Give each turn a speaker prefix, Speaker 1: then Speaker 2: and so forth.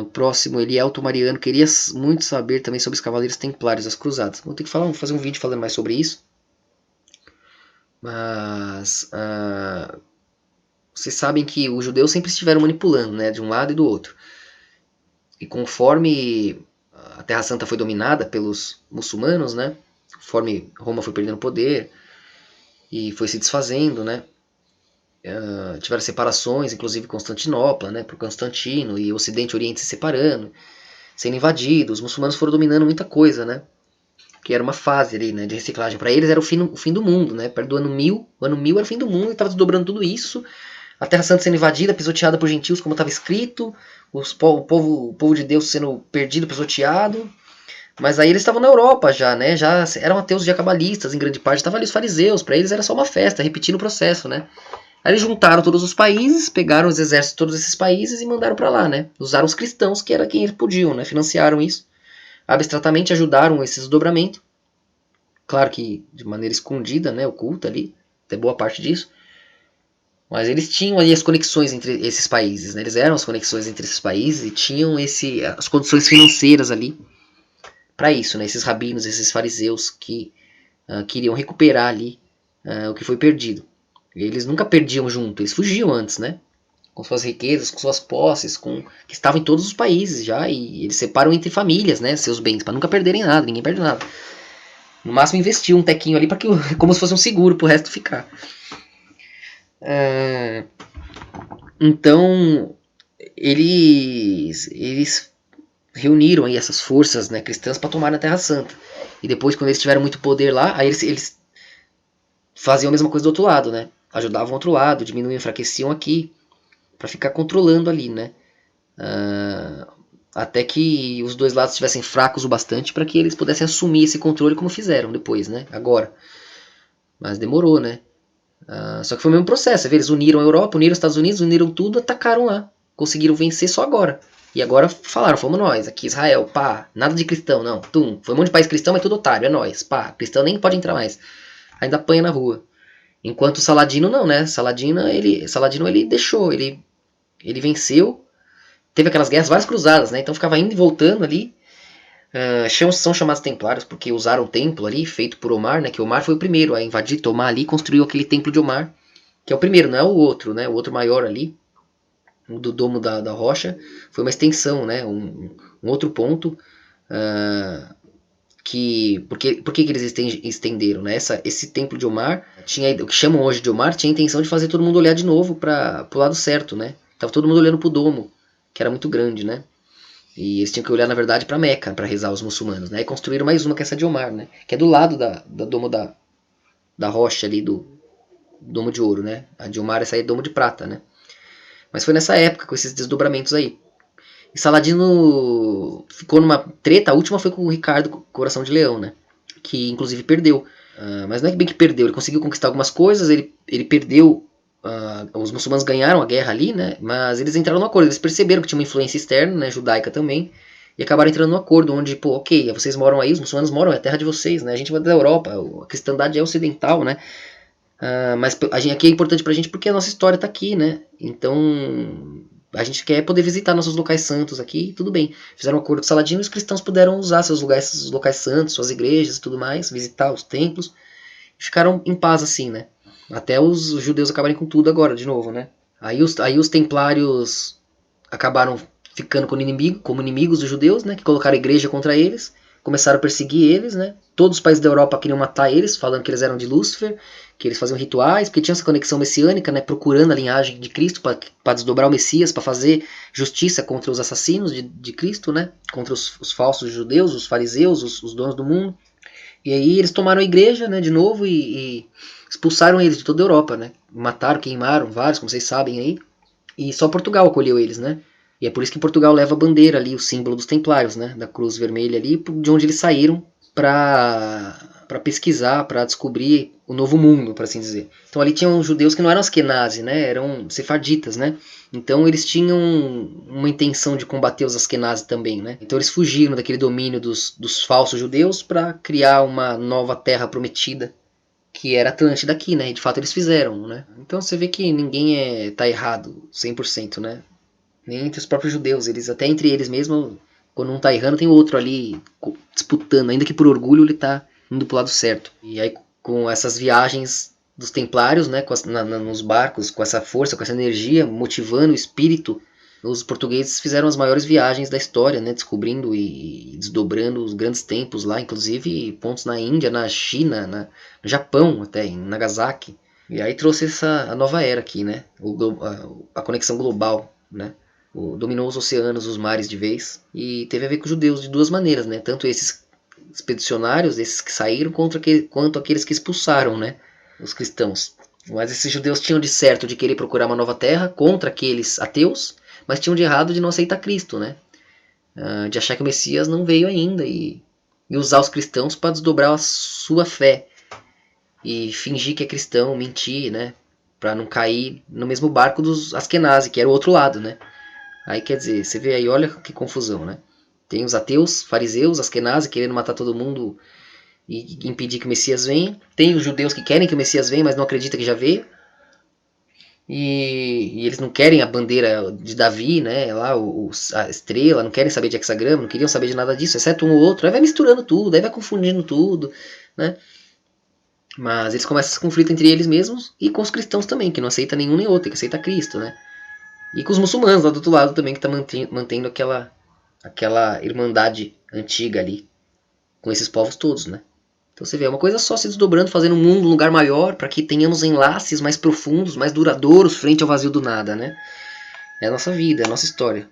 Speaker 1: O próximo, Elielto Mariano, queria muito saber também sobre os Cavaleiros Templários das Cruzadas. Vou ter que fazer um vídeo falando mais sobre isso. Mas vocês sabem que os judeus sempre estiveram manipulando, né, de um lado e do outro. E conforme a Terra Santa foi dominada pelos muçulmanos, né, conforme Roma foi perdendo poder e foi se desfazendo, né, tiveram separações, inclusive Constantinopla, né, por Constantino, e Ocidente e Oriente se separando, sendo invadidos. Os muçulmanos foram dominando muita coisa, né, que era uma fase ali, né, de reciclagem. Para eles era o fim do mundo, né, perto do ano 1000, o ano 1000 era o fim do mundo, e estava desdobrando tudo isso, a Terra Santa sendo invadida, pisoteada por gentios, como estava escrito, o povo de Deus sendo perdido, pisoteado. Mas aí eles estavam na Europa já, né? Já eram ateus diacabalistas, em grande parte. Estavam ali os fariseus, para eles era só uma festa, repetindo o processo, né? Aí eles juntaram todos os países, pegaram os exércitos de todos esses países e mandaram para lá, né? Usaram os cristãos, que era quem eles podiam, né? Financiaram isso. Abstratamente ajudaram esse desdobramento. Claro que de maneira escondida, né? Oculta ali, até boa parte disso. Mas eles tinham ali as conexões entre esses países, né? Eles eram as conexões entre esses países e tinham as condições financeiras ali para isso, né? Esses rabinos, esses fariseus que queriam recuperar ali o que foi perdido. Eles nunca perdiam junto, eles fugiam antes, né? Com suas riquezas, com suas posses, que estavam em todos os países já, e eles separam entre famílias, né? Seus bens, para nunca perderem nada, ninguém perde nada. No máximo investiam um tequinho ali para que como se fosse um seguro para o resto ficar. Então eles reuniram aí essas forças, né, cristãs para tomar a Terra Santa. E depois, quando eles tiveram muito poder lá, aí eles faziam a mesma coisa do outro lado, né? Ajudavam o outro lado, diminuíam, enfraqueciam aqui, para ficar controlando ali, né? Até que os dois lados estivessem fracos o bastante para que eles pudessem assumir esse controle como fizeram depois, né? Agora. Mas demorou, né? Só que foi o mesmo processo. Você vê, eles uniram a Europa, uniram os Estados Unidos, uniram tudo, atacaram lá. Conseguiram vencer só agora. E agora falaram, fomos nós, aqui Israel, pá, nada de cristão, não. Tum, foi um monte de país cristão, mas tudo otário, é nós, pá, cristão nem pode entrar mais. Ainda apanha na rua. Enquanto o Saladino não, né? Saladino ele deixou, ele venceu. Teve aquelas guerras, várias cruzadas, né? Então ficava indo e voltando ali. São chamados templários porque usaram o templo ali, feito por Omar, né? Que Omar foi o primeiro a invadir, tomar ali, construiu aquele templo de Omar. Que é o primeiro, não é o outro, né? O outro maior ali, do Domo da Rocha, foi uma extensão, né? Um outro ponto por que eles estenderam, né? Esse templo de Omar, o que chamam hoje de Omar, tinha a intenção de fazer todo mundo olhar de novo para o lado certo, né? Tava todo mundo olhando pro domo, que era muito grande, né? E eles tinham que olhar, na verdade, para Meca, para rezar os muçulmanos, né? E construíram mais uma, que é essa de Omar, né? Que é do lado da Domo da Rocha ali, do Domo de Ouro, né? A de Omar, essa aí é Domo de Prata, né? Mas foi nessa época, com esses desdobramentos aí. E Saladino ficou numa treta, a última foi com o Ricardo Coração de Leão, né? Que inclusive perdeu. Mas não é bem que perdeu, ele conseguiu conquistar algumas coisas, ele perdeu. Os muçulmanos ganharam a guerra ali, né? Mas eles entraram no acordo, eles perceberam que tinha uma influência externa, né? Judaica também. E acabaram entrando no acordo, onde, pô, ok, vocês moram aí, os muçulmanos moram, é a terra de vocês, né? A gente vai da Europa, a cristandade é ocidental, né? Mas aqui é importante pra gente porque a nossa história tá aqui, né? Então a gente quer poder visitar nossos locais santos aqui, tudo bem. Fizeram um acordo com Saladino e os cristãos puderam usar seus locais santos, suas igrejas e tudo mais, visitar os templos. E ficaram em paz assim, né? Até os judeus acabarem com tudo agora, de novo, né? Aí os templários acabaram ficando como inimigos dos judeus, né? Que colocaram a igreja contra eles. Começaram a perseguir eles, né? Todos os países da Europa queriam matar eles, falando que eles eram de Lúcifer, que eles faziam rituais, porque tinha essa conexão messiânica, né? Procurando a linhagem de Cristo para desdobrar o Messias, para fazer justiça contra os assassinos de Cristo, né? Contra os falsos judeus, os fariseus, os donos do mundo. E aí eles tomaram a igreja, né? De novo e expulsaram eles de toda a Europa, né? Mataram, queimaram vários, como vocês sabem aí. E só Portugal acolheu eles, né? E é por isso que Portugal leva a bandeira ali, o símbolo dos templários, né? Da cruz vermelha ali, de onde eles saíram para pesquisar, para descobrir o novo mundo, por assim dizer. Então ali tinham judeus que não eram askenazi, né? Eram sefarditas, né? Então eles tinham uma intenção de combater os askenazi também, né? Então eles fugiram daquele domínio dos falsos judeus para criar uma nova terra prometida, que era Atlântida aqui, né? E de fato eles fizeram, né? Então você vê que ninguém tá errado 100%, né? nem entre os próprios judeus. Eles, até entre eles mesmo, quando um tá errando, tem o outro ali disputando, ainda que por orgulho ele tá indo pro lado certo. E aí, com essas viagens dos templários, né, nos barcos, com essa força, com essa energia, motivando o espírito, os portugueses fizeram as maiores viagens da história, né, descobrindo e desdobrando os grandes templos lá, inclusive pontos na Índia, na China, no Japão, até em Nagasaki. E aí trouxe a nova era aqui, né, a conexão global, né. Dominou os oceanos, os mares de vez, e teve a ver com os judeus de duas maneiras, né, tanto esses expedicionários, esses que saíram, quanto aqueles que expulsaram, né, os cristãos. Mas esses judeus tinham de certo de querer procurar uma nova terra contra aqueles ateus, mas tinham de errado de não aceitar Cristo, né, de achar que o Messias não veio ainda e usar os cristãos para desdobrar a sua fé e fingir que é cristão, mentir, né, para não cair no mesmo barco dos Askenazi, que era o outro lado, né. Aí quer dizer, você vê aí, olha que confusão, né? Tem os ateus, fariseus, Askenazi, querendo matar todo mundo e impedir que o Messias venha. Tem os judeus que querem que o Messias venha, mas não acreditam que já veio. E eles não querem a bandeira de Davi, né? Lá, a estrela, não querem saber de hexagrama, não queriam saber de nada disso, exceto um ou outro. Aí vai misturando tudo, aí vai confundindo tudo, né? Mas eles começam esse conflito entre eles mesmos e com os cristãos também, que não aceita nenhum nem outro, que aceita Cristo, né? E com os muçulmanos lá do outro lado também, que está mantendo aquela irmandade antiga ali, com esses povos todos, né? Então você vê, é uma coisa só se desdobrando, fazendo o mundo um lugar maior, para que tenhamos enlaces mais profundos, mais duradouros, frente ao vazio do nada, né? É a nossa vida, é a nossa história.